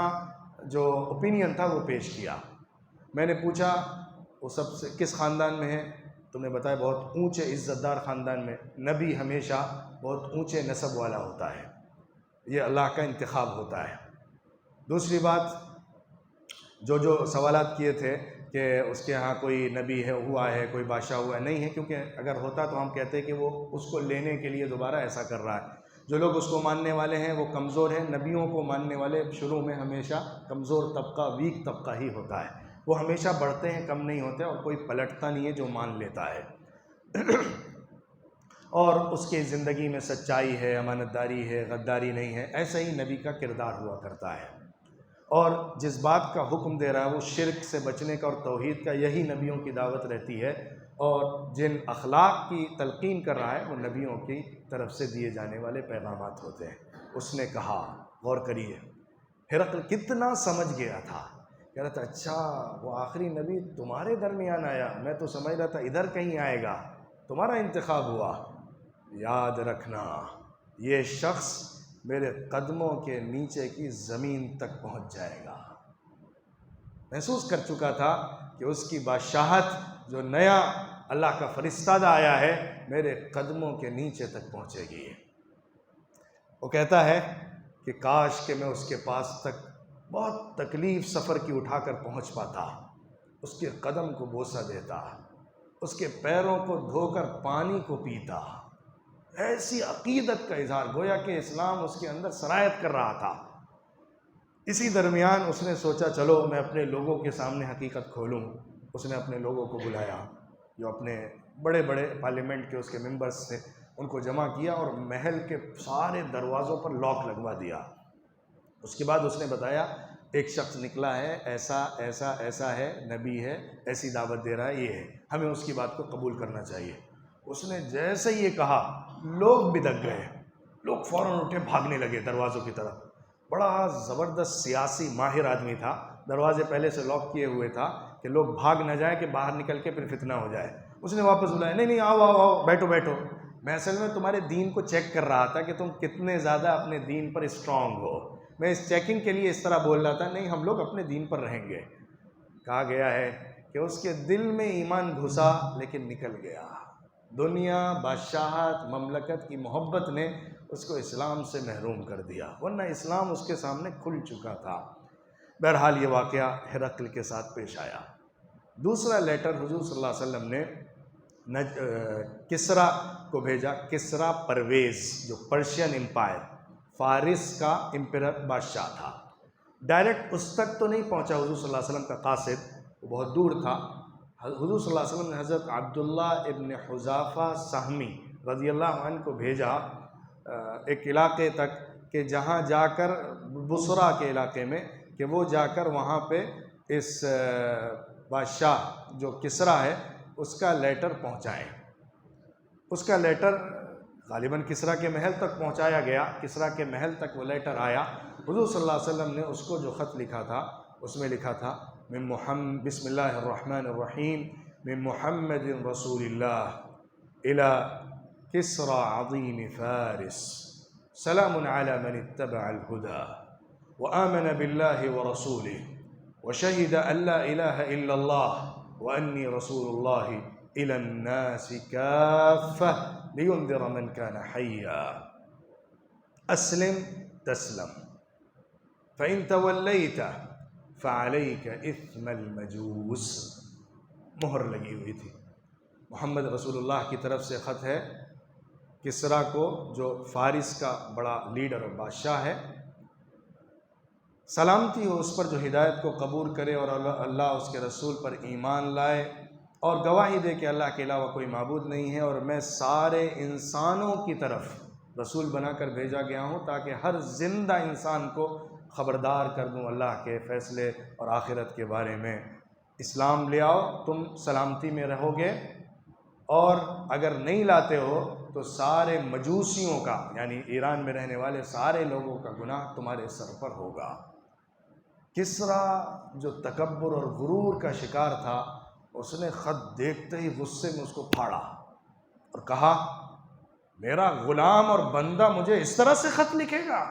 Speaker 1: جو اوپینین تھا وہ پیش کیا۔ میں نے پوچھا وہ سب سے کس خاندان میں ہے؟ تم نے بتایا بہت اونچے عزت دار خاندان میں۔ نبی ہمیشہ بہت اونچے نسب والا ہوتا ہے، یہ اللہ کا انتخاب ہوتا ہے۔ دوسری بات، جو سوالات کیے تھے کہ اس کے ہاں کوئی نبی ہے ہوا ہے، کوئی بادشاہ ہوا ہے، نہیں ہے، کیونکہ اگر ہوتا تو ہم کہتے کہ وہ اس کو لینے کے لیے دوبارہ ایسا کر رہا ہے۔ جو لوگ اس کو ماننے والے ہیں وہ کمزور ہیں۔ نبیوں کو ماننے والے شروع میں ہمیشہ کمزور طبقہ، ویک طبقہ ہی ہوتا ہے، وہ ہمیشہ بڑھتے ہیں، کم نہیں ہوتے، اور کوئی پلٹتا نہیں ہے جو مان لیتا ہے اور اس کی زندگی میں سچائی ہے، امانت داری ہے، غداری نہیں ہے۔ ایسا ہی نبی کا کردار ہوا کرتا ہے، اور جس بات کا حکم دے رہا ہے وہ شرک سے بچنے کا اور توحید کا، یہی نبیوں کی دعوت رہتی ہے، اور جن اخلاق کی تلقین کر رہا ہے وہ نبیوں کی طرف سے دیے جانے والے پیغامات ہوتے ہیں۔ اس نے کہا، غور کریے، ہرقل کتنا سمجھ گیا تھا، کہہ رہا تھا اچھا وہ آخری نبی تمہارے درمیان آیا، میں تو سمجھ رہا تھا ادھر کہیں آئے گا، تمہارا انتخاب ہوا۔ یاد رکھنا یہ شخص میرے قدموں کے نیچے کی زمین تک پہنچ جائے گا۔ محسوس کر چکا تھا کہ اس کی بادشاہت، جو نیا اللہ کا فرستادہ آیا ہے، میرے قدموں کے نیچے تک پہنچے گی۔ وہ کہتا ہے کہ کاش کہ میں اس کے پاس تک بہت تکلیف سفر کی اٹھا کر پہنچ پاتا، اس کے قدم کو بوسہ دیتا، اس کے پیروں کو دھو کر پانی کو پیتا۔ ایسی عقیدت کا اظہار، گویا کہ اسلام اس کے اندر سرایت کر رہا تھا۔ اسی درمیان اس نے سوچا چلو میں اپنے لوگوں کے سامنے حقیقت کھولوں۔ اس نے اپنے لوگوں کو بلایا، جو اپنے بڑے بڑے پارلیمنٹ کے اس کے ممبرز تھے، ان کو جمع کیا اور محل کے سارے دروازوں پر لاک لگوا دیا۔ اس کے بعد اس نے بتایا ایک شخص نکلا ہے، ایسا ایسا ایسا ہے، نبی ہے، ایسی دعوت دے رہا ہے، یہ ہے، ہمیں اس کی بات کو قبول کرنا چاہیے۔ اس نے جیسے یہ کہا لوگ بدک گئے، لوگ فوراً اٹھے بھاگنے لگے دروازوں کی طرف۔ بڑا زبردست سیاسی ماہر آدمی تھا، دروازے پہلے سے لاک کیے ہوئے تھا کہ لوگ بھاگ نہ جائیں کہ باہر نکل کے پھر فتنہ ہو جائے۔ اس نے واپس بلایا، نہیں آؤ آؤ آؤ، بیٹھو بیٹھو، میں اصل میں تمہارے دین کو چیک کر رہا تھا کہ تم کتنے زیادہ اپنے دین پر اسٹرانگ ہو، میں اس چیکنگ کے لیے اس طرح بول رہا تھا، نہیں ہم لوگ اپنے دین پر رہیں گے۔ کہا گیا ہے کہ اس کے دل میں ایمان گھسا لیکن نکل گیا۔ دنیا، بادشاہت، مملکت کی محبت نے اس کو اسلام سے محروم کر دیا، ورنہ اسلام اس کے سامنے کھل چکا تھا۔ بہرحال یہ واقعہ ہرقل کے ساتھ پیش آیا۔ دوسرا لیٹر حضور صلی اللہ علیہ وسلم نے کسریٰ کو بھیجا۔ کسریٰ پرویز، جو پرشین امپائر، فارس کا امپیرر بادشاہ تھا۔ ڈائریکٹ اس تک تو نہیں پہنچا حضور صلی اللہ علیہ وسلم کا قاصد، وہ بہت دور تھا۔ حضور صلی اللہ علیہ وسلم نے حضرت عبداللہ ابن حذافہ سہمی رضی اللہ عنہ کو بھیجا ایک علاقے تک، کہ جہاں جا کر بصرہ کے علاقے میں، کہ وہ جا کر وہاں پہ اس بادشاہ جو کسریٰ ہے اس کا لیٹر پہنچائیں۔ اس کا لیٹر غالباً کسریٰ کے محل تک پہنچایا گیا۔ کسریٰ کے محل تک وہ لیٹر آیا۔ حضور صلی اللہ علیہ وسلم نے اس کو جو خط لکھا تھا اس میں لکھا تھا بسم اللہ الرحمن الرحیم من محمد رسول اللہ الى کسریٰ عظیم فارس، سلام علی من اتبع الہدى وآمن باللہ ورسولہ وشہد ان لا الہ الا اللہ وانی رسول اللہ الى الناس کافہ لینذر من کان حیا، اسلم تسلم فإن تولیت فعلیک اثم المجوس۔ مہر لگی ہوئی تھی، محمد رسول اللہ کی طرف سے خط ہے کسریٰ کو، جو فارس کا بڑا لیڈر اور بادشاہ ہے۔ سلامتی ہو اس پر جو ہدایت کو قبول کرے اور اللہ اس کے رسول پر ایمان لائے اور گواہی دے کہ اللہ کے علاوہ کوئی معبود نہیں ہے، اور میں سارے انسانوں کی طرف رسول بنا کر بھیجا گیا ہوں تاکہ ہر زندہ انسان کو خبردار کر دوں اللہ کے فیصلے اور آخرت کے بارے میں۔ اسلام لے آؤ، تم سلامتی میں رہو گے، اور اگر نہیں لاتے ہو تو سارے مجوسیوں کا، یعنی ایران میں رہنے والے سارے لوگوں کا گناہ تمہارے سر پر ہوگا۔ کسریٰ جو تکبر اور غرور کا شکار تھا، اس نے خط دیکھتے ہی غصے میں اس کو پھاڑا اور کہا میرا غلام اور بندہ مجھے اس طرح سے خط لکھے گا؟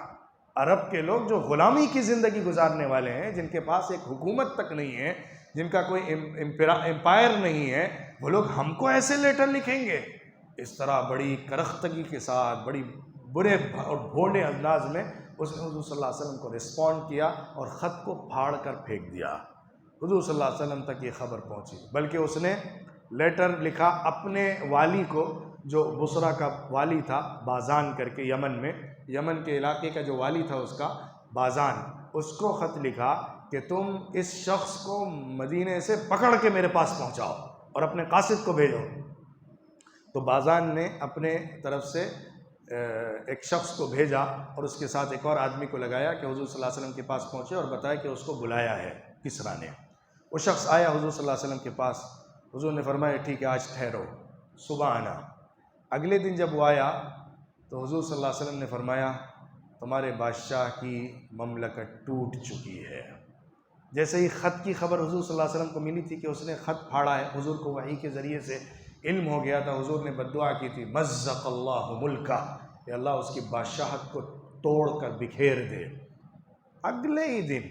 Speaker 1: عرب کے لوگ جو غلامی کی زندگی گزارنے والے ہیں، جن کے پاس ایک حکومت تک نہیں ہے، جن کا کوئی امپائر نہیں ہے، وہ لوگ ہم کو ایسے لیٹر لکھیں گے؟ اس طرح بڑی کرختگی کے ساتھ، بڑی برے اور بھونڈے انداز میں اس نے حضور صلی اللہ علیہ وسلم کو رسپونڈ کیا اور خط کو پھاڑ کر پھینک دیا۔ حضور صلی اللہ علیہ وسلم تک یہ خبر پہنچی، بلکہ اس نے لیٹر لکھا اپنے والی کو، جو بصرہ کا والی تھا، بازان کر کے یمن میں، یمن کے علاقے کا جو والی تھا اس کا بازان، اس کو خط لکھا کہ تم اس شخص کو مدینے سے پکڑ کے میرے پاس پہنچاؤ اور اپنے قاصد کو بھیجو۔ تو بازان نے اپنے طرف سے ایک شخص کو بھیجا اور اس کے ساتھ ایک اور آدمی کو لگایا کہ حضور صلی اللہ علیہ وسلم کے پاس پہنچے اور بتایا کہ اس کو بلایا ہے کسریٰ نے۔ وہ شخص آیا حضور صلی اللہ علیہ وسلم کے پاس، حضور نے فرمایا ٹھیک ہے آج ٹھہرو، صبح آنا۔ اگلے دن جب وہ آیا تو حضور صلی اللہ علیہ وسلم نے فرمایا تمہارے بادشاہ کی مملکت ٹوٹ چکی ہے۔ جیسے ہی خط کی خبر حضور صلی اللہ علیہ وسلم کو ملی تھی کہ اس نے خط پھاڑا ہے، حضور کو وحی کے ذریعے سے علم ہو گیا تھا، حضور نے بددعا کی تھی مزق اللہ ملکہ، کہ اللہ اس کی بادشاہت کو توڑ کر بکھیر دے۔ اگلے ہی دن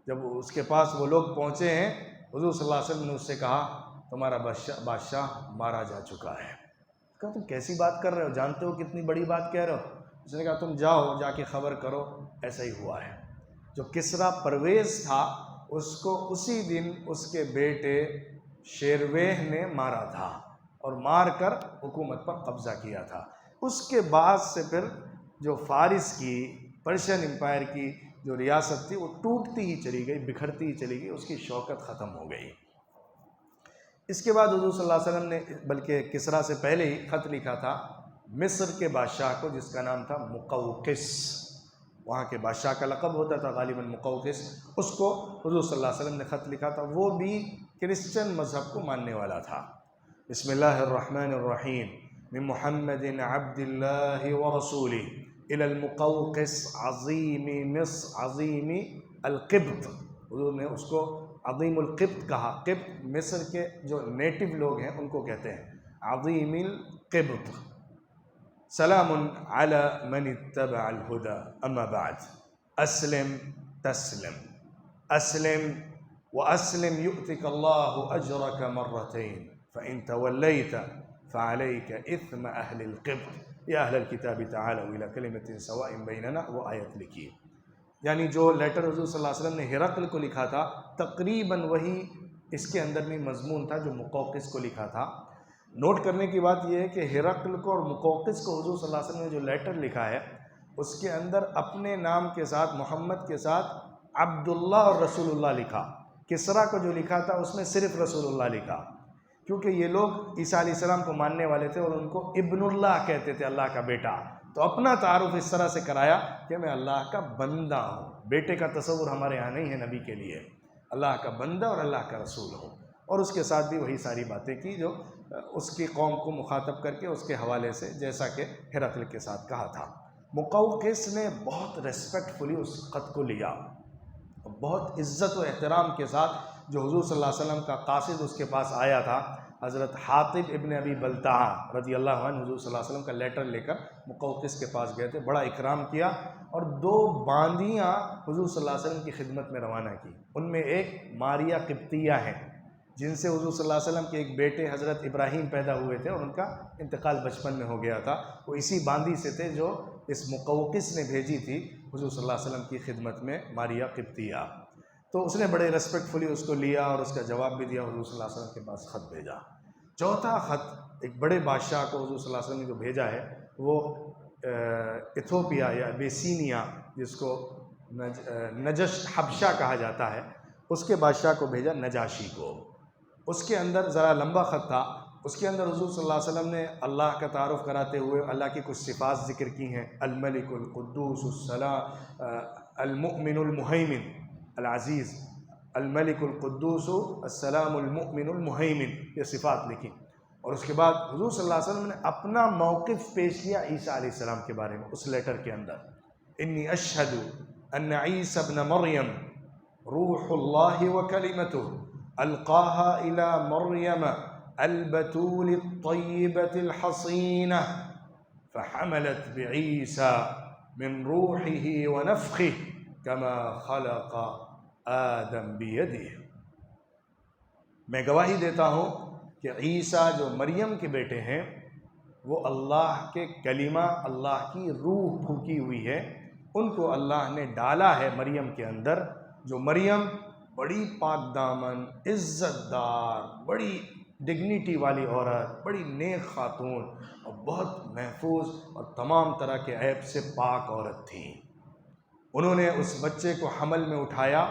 Speaker 1: جب اس کے پاس وہ لوگ پہنچے ہیں، حضور صلی اللہ علیہ وسلم نے اس سے کہا تمہارا بادشاہ مارا جا چکا ہے۔ کہا تم کیسی بات کر رہے ہو، جانتے ہو کتنی بڑی بات کہہ رہے ہو؟ اس نے کہا تم جاؤ، جا کے خبر کرو ایسا ہی ہوا ہے۔ جو کسریٰ پرویز تھا اس کو اسی دن اس کے بیٹے شیرویہ نے مارا تھا اور مار کر حکومت پر قبضہ کیا تھا۔ اس کے بعد سے پھر جو فارس کی، پرشین امپائر کی جو ریاست تھی وہ ٹوٹتی ہی چلی گئی، بکھرتی ہی چلی گئی، اس کی شوکت ختم ہو گئی۔ اس کے بعد حضور صلی اللہ علیہ وسلم نے بلکہ کسریٰ سے پہلے ہی خط لکھا تھا مصر کے بادشاہ کو، جس کا نام تھا مقوقس، وہاں کے بادشاہ کا لقب ہوتا تھا غالباً مقوقس، اس کو حضور صلی اللہ علیہ وسلم نے خط لکھا تھا۔ وہ بھی کرسچن مذہب کو ماننے والا تھا۔ بسم اللہ الرحمن الرحیم، من محمد عبد اللہ ورسولہ الی المقوقس عظیم مصر عظیم القبط۔ حضور نے اس کو عظیم القبط کہا۔ قبط مصر کے جو نیٹو لوگ ہیں ان کو کہتے ہیں عظیم القبط۔ سلام علی من اتبع الہدی اما بعد، اسلم تسلم، اسلم واسلم یؤتک اللہ اجرک مرتین فإن توليت فعليك إثم أهل القبط يا أهل الكتاب تعالوا إلى كلمة سواء بيننا، وہ آیت لکھی۔ یعنی جو لیٹر حضور صلی اللہ علیہ وسلم نے ہرقل کو لکھا تھا تقریباً وہی اس کے اندر میں مضمون تھا جو مقوقس کو لکھا تھا۔ نوٹ کرنے کی بات یہ ہے کہ ہرقل کو اور مقوقس کو حضور صلی اللہ علیہ وسلم نے جو لیٹر لکھا ہے اس کے اندر اپنے نام کے ساتھ، محمد کے ساتھ عبداللہ اور رسول اللہ لکھا۔ کسریٰ کو جو لکھا تھا اس میں صرف رسول اللہ لکھا، کیونکہ یہ لوگ عیسیٰ علیہ السلام کو ماننے والے تھے اور ان کو ابن اللہ کہتے تھے، اللہ کا بیٹا۔ تو اپنا تعارف اس طرح سے کرایا کہ میں اللہ کا بندہ ہوں۔ بیٹے کا تصور ہمارے یہاں نہیں ہے نبی کے لیے، اللہ کا بندہ اور اللہ کا رسول ہوں۔ اور اس کے ساتھ بھی وہی ساری باتیں کی جو اس کی قوم کو مخاطب کر کے اس کے حوالے سے، جیسا کہ ہرقل کے ساتھ کہا تھا۔ مقوقس نے بہت ریسپیکٹفلی اس خط کو لیا، بہت عزت و احترام کے ساتھ۔ جو حضور صلی اللہ علیہ وسلم کا قاصد اس کے پاس آیا تھا، حضرت حاطب ابن ابی بلتعہ رضی اللہ عنہ، حضور صلی اللہ علیہ وسلم کا لیٹر لے کر مقوقس کے پاس گئے تھے، بڑا اکرام کیا اور 2 باندیاں حضور صلی اللہ علیہ وسلم کی خدمت میں روانہ کی۔ ان میں ایک ماریہ قبطیہ ہیں جن سے حضور صلی اللہ علیہ وسلم کے ایک بیٹے حضرت ابراہیم پیدا ہوئے تھے اور ان کا انتقال بچپن میں ہو گیا تھا۔ وہ اسی باندی سے تھے جو اس مقوقس نے بھیجی تھی حضور صلی اللہ علیہ وسلم کی خدمت میں، ماریہ قبطیہ۔ تو اس نے بڑے ریسپیکٹفلی اس کو لیا اور اس کا جواب بھی دیا، حضور صلی اللہ علیہ وسلم کے پاس خط بھیجا۔ چوتھا خط ایک بڑے بادشاہ کو حضور صلی اللہ علیہ وسلم نے جو بھیجا ہے وہ ایتھوپیا یا بیسینیا، جس کو نجش حبشہ کہا جاتا ہے، اس کے بادشاہ کو بھیجا، نجاشی کو۔ اس کے اندر ذرا لمبا خط تھا، اس کے اندر حضور صلی اللہ علیہ وسلم نے اللہ کا تعارف کراتے ہوئے اللہ کی کچھ صفات ذکر کی ہیں، الملک القدوس السلام المؤمن المہیمن العزیز، الملک القدوس السلام المؤمن المہیمن، یہ صفات لکھی۔ اور اس کے بعد حضور صلی اللہ علیہ وسلم نے اپنا موقف پیش کیا عیسیٰ علیہ السلام کے بارے میں اس لیٹر کے اندر، انی اشہد ان عیسی ابن مریم روح اللہ وکلمتہ القاها الى مریم البتول الطیبة الحصینہ فحملت بعیسیٰ من روحه ونفخه كما خلق آدم بیدہ۔ میں گواہی دیتا ہوں کہ عیسیٰ جو مریم کے بیٹے ہیں وہ اللہ کے کلمہ، اللہ کی روح پھونکی ہوئی ہے، ان کو اللہ نے ڈالا ہے مریم کے اندر، جو مریم بڑی پاک دامن، عزت دار، بڑی ڈگنیٹی والی عورت، بڑی نیک خاتون اور بہت محفوظ اور تمام طرح کے عیب سے پاک عورت تھی۔ انہوں نے اس بچے کو حمل میں اٹھایا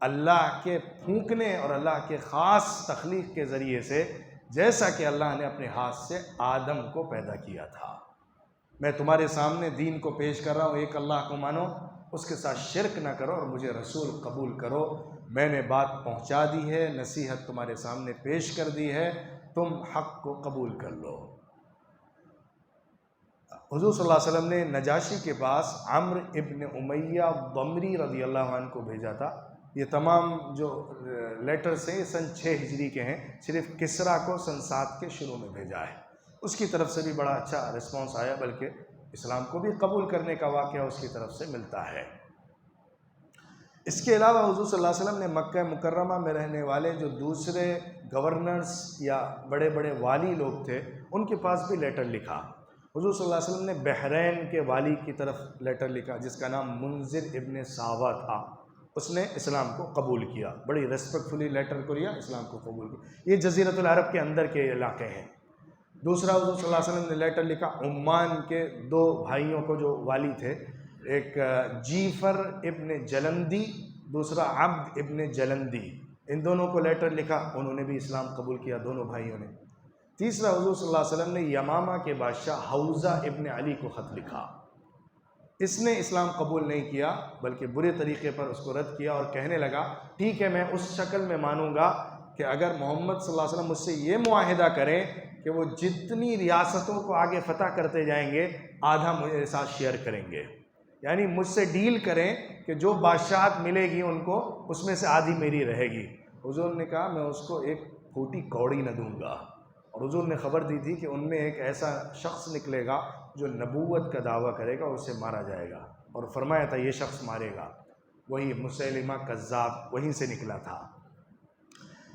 Speaker 1: اللہ کے پھونکنے اور اللہ کے خاص تخلیق کے ذریعے سے، جیسا کہ اللہ نے اپنے ہاتھ سے آدم کو پیدا کیا تھا۔ میں تمہارے سامنے دین کو پیش کر رہا ہوں، ایک اللہ کو مانو، اس کے ساتھ شرک نہ کرو اور مجھے رسول قبول کرو۔ میں نے بات پہنچا دی ہے، نصیحت تمہارے سامنے پیش کر دی ہے، تم حق کو قبول کر لو۔ حضور صلی اللہ علیہ وسلم نے نجاشی کے پاس عمرو ابن امیہ ضمری رضی اللہ عنہ کو بھیجا تھا۔ یہ تمام جو لیٹرز ہیں یہ سن 6 ہجری کے ہیں، صرف کسریٰ کو سن 7 کے شروع میں بھیجا ہے۔ اس کی طرف سے بھی بڑا اچھا رسپانس آیا، بلکہ اسلام کو بھی قبول کرنے کا واقعہ اس کی طرف سے ملتا ہے۔ اس کے علاوہ حضور صلی اللہ علیہ وسلم نے مکہ مکرمہ میں رہنے والے جو دوسرے گورنرز یا بڑے بڑے والی لوگ تھے ان کے پاس بھی لیٹر لکھا۔ حضور صلی اللہ علیہ وسلم نے بحرین کے والی کی طرف لیٹر لکھا جس کا نام منذر ابن ساوا تھا، اس نے اسلام کو قبول کیا، بڑی ریسپیکٹفلی لیٹر کو لیا، اسلام کو قبول کیا۔ یہ جزیرۃ العرب کے اندر کے علاقے ہیں۔ دوسرا حضور صلی اللہ علیہ وسلم نے لیٹر لکھا عمان کے 2 بھائیوں کو جو والی تھے، ایک جیفر ابن جلندی، دوسرا عبد ابن جلندی، ان دونوں کو لیٹر لکھا، انہوں نے بھی اسلام قبول کیا، دونوں بھائیوں نے۔ تیسرا حضور صلی اللہ علیہ وسلم نے یمامہ کے بادشاہ حوزہ ابن علی کو خط لکھا، اس نے اسلام قبول نہیں کیا بلکہ برے طریقے پر اس کو رد کیا اور کہنے لگا ٹھیک ہے میں اس شکل میں مانوں گا کہ اگر محمد صلی اللہ علیہ وسلم مجھ سے یہ معاہدہ کریں کہ وہ جتنی ریاستوں کو آگے فتح کرتے جائیں گے آدھا مجھے ساتھ شیئر کریں گے، یعنی مجھ سے ڈیل کریں کہ جو بادشاہت ملے گی ان کو اس میں سے آدھی میری رہے گی۔ حضور نے کہا میں اس کو ایک پھوٹی کوڑی نہ دوں گا، اور حضور نے خبر دی تھی کہ ان میں ایک ایسا شخص نکلے گا جو نبوت کا دعویٰ کرے گا، اسے مارا جائے گا، اور فرمایا تھا یہ شخص مارے گا، وہی مسیلمہ کذاب وہیں سے نکلا تھا۔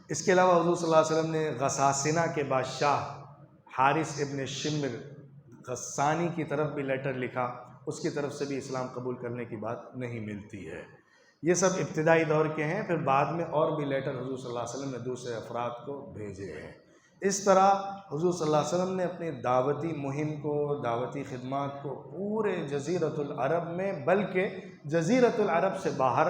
Speaker 1: اس کے علاوہ حضور صلی اللہ علیہ وسلم نے غساسنہ کے بادشاہ حارث ابن شمر غسانی کی طرف بھی لیٹر لکھا، اس کی طرف سے بھی اسلام قبول کرنے کی بات نہیں ملتی ہے۔ یہ سب ابتدائی دور کے ہیں، پھر بعد میں اور بھی لیٹر حضور صلی اللہ علیہ وسلم نے دوسرے افراد کو بھیجے ہیں۔ اس طرح حضور صلی اللہ علیہ وسلم نے اپنی دعوتی مہم کو، دعوتی خدمات کو پورے جزیرۃ العرب میں، بلکہ جزیرۃ العرب سے باہر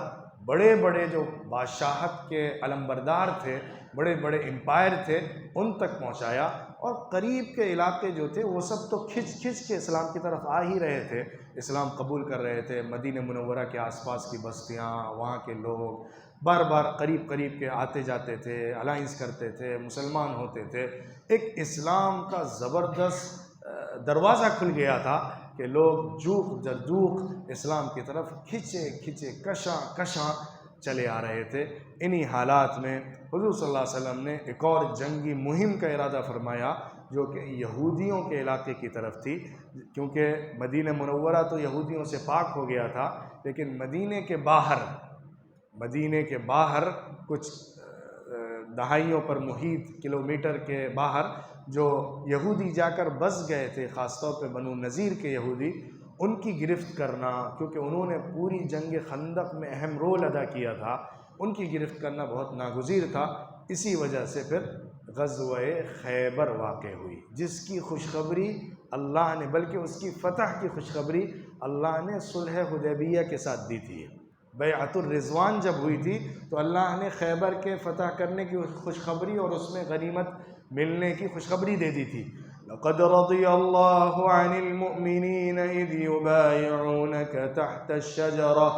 Speaker 1: بڑے بڑے جو بادشاہت کے علمبردار تھے، بڑے بڑے امپائر تھے، ان تک پہنچایا، اور قریب کے علاقے جو تھے وہ سب تو کھچ کھچ کے اسلام کی طرف آ ہی رہے تھے، اسلام قبول کر رہے تھے۔ مدینہ منورہ کے آس پاس کی بستیاں، وہاں کے لوگ بار بار قریب قریب کے آتے جاتے تھے، الائنس کرتے تھے، مسلمان ہوتے تھے۔ ایک اسلام کا زبردست دروازہ کھل گیا تھا کہ لوگ جوق در جوق اسلام کی طرف کھچے کھچے کشاں کشاں چلے آ رہے تھے۔ انہی حالات میں حضور صلی اللہ علیہ وسلم نے ایک اور جنگی مہم کا ارادہ فرمایا جو کہ یہودیوں کے علاقے کی طرف تھی، کیونکہ مدینہ منورہ تو یہودیوں سے پاک ہو گیا تھا، لیکن مدینے کے باہر کچھ دہائیوں پر محیط کلومیٹر کے باہر جو یہودی جا کر بس گئے تھے، خاص طور پہ بنو نذیر کے یہودی، ان کی گرفت کرنا، کیونکہ انہوں نے پوری جنگ خندق میں اہم رول ادا کیا تھا، ان کی گرفت کرنا بہت ناگزیر تھا۔ اسی وجہ سے پھر غزوہ خیبر واقع ہوئی، جس کی خوشخبری اللہ نے، بلکہ اس کی فتح کی خوشخبری اللہ نے صلح حدیبیہ کے ساتھ دی تھی۔ بیعت الرضوان جب ہوئی تھی تو اللہ نے خیبر کے فتح کرنے کی خوشخبری اور اس میں غنیمت ملنے کی خوشخبری دے دی تھی۔ لقد رضي الله عن المؤمنين إذ يبايعونك تحت الشجرة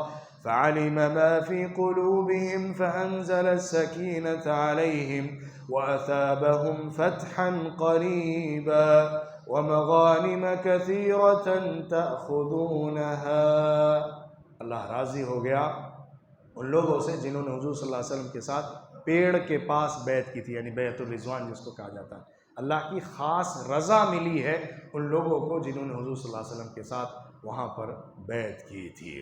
Speaker 1: فعلم ما في قلوبهم فأنزل السكينة عليهم وأثابهم فتحا قريبا ومغانم كثيرة تأخذونها۔ اللہ راضی ہو گیا ان لوگوں سے جنہوں نے حضور صلی اللہ علیہ وسلم کے ساتھ پیڑ کے پاس بیعت کی تھی، یعنی بیعت الرضوان جس کو کہا جاتا ہے۔ اللہ کی خاص رضا ملی ہے ان لوگوں کو جنہوں نے حضور صلی اللہ علیہ وسلم کے ساتھ وہاں پر بیعت کی تھی۔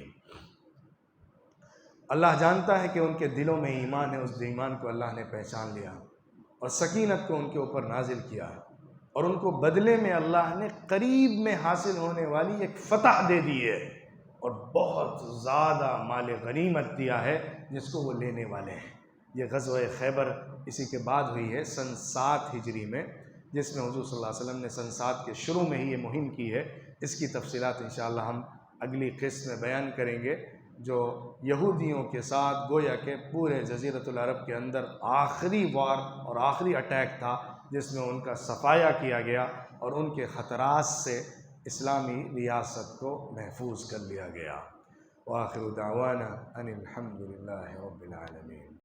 Speaker 1: اللہ جانتا ہے کہ ان کے دلوں میں ایمان ہے، اس ایمان کو اللہ نے پہچان لیا اور سکینت کو ان کے اوپر نازل کیا، اور ان کو بدلے میں اللہ نے قریب میں حاصل ہونے والی ایک فتح دے دی ہے، اور بہت زیادہ مال غنیمت دیا ہے جس کو وہ لینے والے ہیں۔ یہ غزوہ خیبر اسی کے بعد ہوئی ہے سن 7 ہجری میں، جس میں حضور صلی اللہ علیہ وسلم نے سن 7 کے شروع میں ہی یہ مہم کی ہے۔ اس کی تفصیلات انشاءاللہ ہم اگلی قسط میں بیان کریں گے، جو یہودیوں کے ساتھ گویا کہ پورے جزیرۃ العرب کے اندر آخری وار اور آخری اٹیک تھا، جس میں ان کا صفایا کیا گیا اور ان کے خطرات سے اسلامی ریاست کو محفوظ کر لیا گیا۔ وآخر دعوانا ان الحمد للہ رب العالمین۔